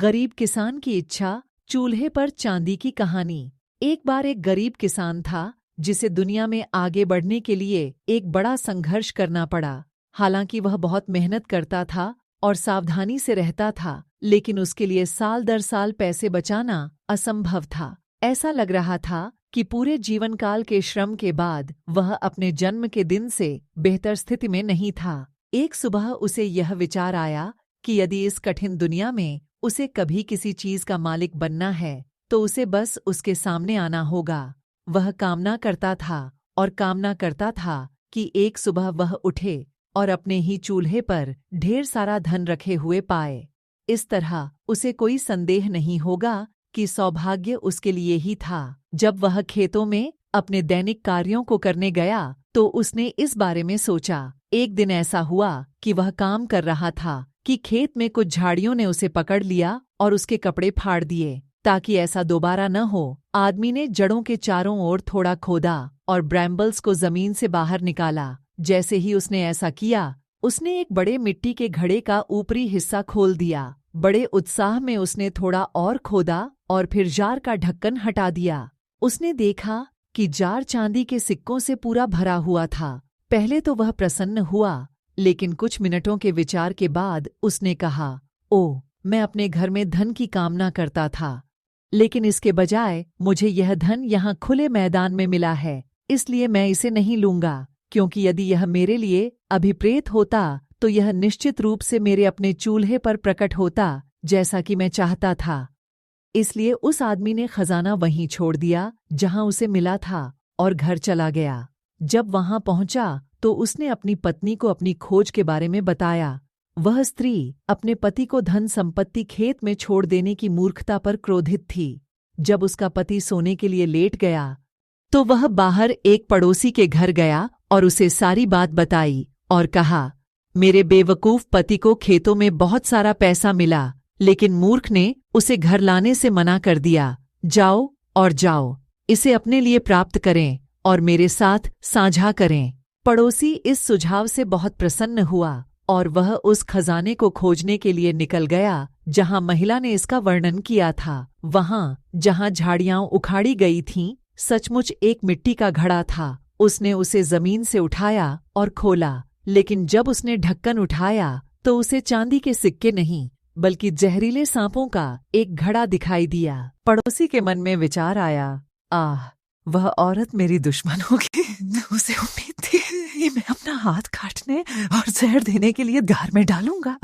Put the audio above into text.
गरीब किसान की इच्छा, चूल्हे पर चांदी की कहानी। एक बार एक गरीब किसान था जिसे दुनिया में आगे बढ़ने के लिए एक बड़ा संघर्ष करना पड़ा। हालांकि वह बहुत मेहनत करता था और सावधानी से रहता था, लेकिन उसके लिए साल दर साल पैसे बचाना असंभव था। ऐसा लग रहा था कि पूरे जीवन काल के श्रम के बाद वह अपने जन्म के दिन से बेहतर स्थिति में नहीं था। एक सुबह उसे यह विचार आया कि यदि इस कठिन दुनिया में उसे कभी किसी चीज का मालिक बनना है तो उसे बस उसके सामने आना होगा। वह कामना करता था और कामना करता था कि एक सुबह वह उठे और अपने ही चूल्हे पर ढेर सारा धन रखे हुए पाए। इस तरह उसे कोई संदेह नहीं होगा कि सौभाग्य उसके लिए ही था। जब वह खेतों में अपने दैनिक कार्यों को करने गया तो उसने इस बारे में सोचा। एक दिन ऐसा हुआ कि वह काम कर रहा था कि खेत में कुछ झाड़ियों ने उसे पकड़ लिया और उसके कपड़े फाड़ दिए। ताकि ऐसा दोबारा न हो, आदमी ने जड़ों के चारों ओर थोड़ा खोदा और ब्रैम्बल्स को जमीन से बाहर निकाला। जैसे ही उसने ऐसा किया, उसने एक बड़े मिट्टी के घड़े का ऊपरी हिस्सा खोल दिया। बड़े उत्साह में उसने थोड़ा और खोदा और फिर जार का ढक्कन हटा दिया। उसने देखा कि जार चांदी के सिक्कों से पूरा भरा हुआ था। पहले तो वह प्रसन्न हुआ, लेकिन कुछ मिनटों के विचार के बाद उसने कहा, ओह, मैं अपने घर में धन की कामना करता था, लेकिन इसके बजाय मुझे यह धन यहाँ खुले मैदान में मिला है, इसलिए मैं इसे नहीं लूंगा। क्योंकि यदि यह मेरे लिए अभिप्रेत होता तो यह निश्चित रूप से मेरे अपने चूल्हे पर प्रकट होता, जैसा कि मैं चाहता था। इसलिए उस आदमी ने खजाना वहीं छोड़ दिया जहां उसे मिला था और घर चला गया। जब वहां पहुंचा तो उसने अपनी पत्नी को अपनी खोज के बारे में बताया। वह स्त्री अपने पति को धन संपत्ति खेत में छोड़ देने की मूर्खता पर क्रोधित थी। जब उसका पति सोने के लिए लेट गया तो वह बाहर एक पड़ोसी के घर गया और उसे सारी बात बताई और कहा, मेरे बेवकूफ पति को खेतों में बहुत सारा पैसा मिला, लेकिन मूर्ख ने उसे घर लाने से मना कर दिया। जाओ और जाओ, इसे अपने लिए प्राप्त करें और मेरे साथ साझा करें। पड़ोसी इस सुझाव से बहुत प्रसन्न हुआ और वह उस खजाने को खोजने के लिए निकल गया जहां महिला ने इसका वर्णन किया था। वहां जहां झाड़ियां उखाड़ी गई थीं, सचमुच एक मिट्टी का घड़ा था। उसने उसे जमीन से उठाया और खोला, लेकिन जब उसने ढक्कन उठाया तो उसे चांदी के सिक्के नहीं बल्कि जहरीले सांपों का एक घड़ा दिखाई दिया। पड़ोसी के मन में विचार आया, आह, वह औरत मेरी दुश्मन होगी। उसे उम्मीद थी कि मैं अपना हाथ काटने और जहर देने के लिए घर में डालूंगा।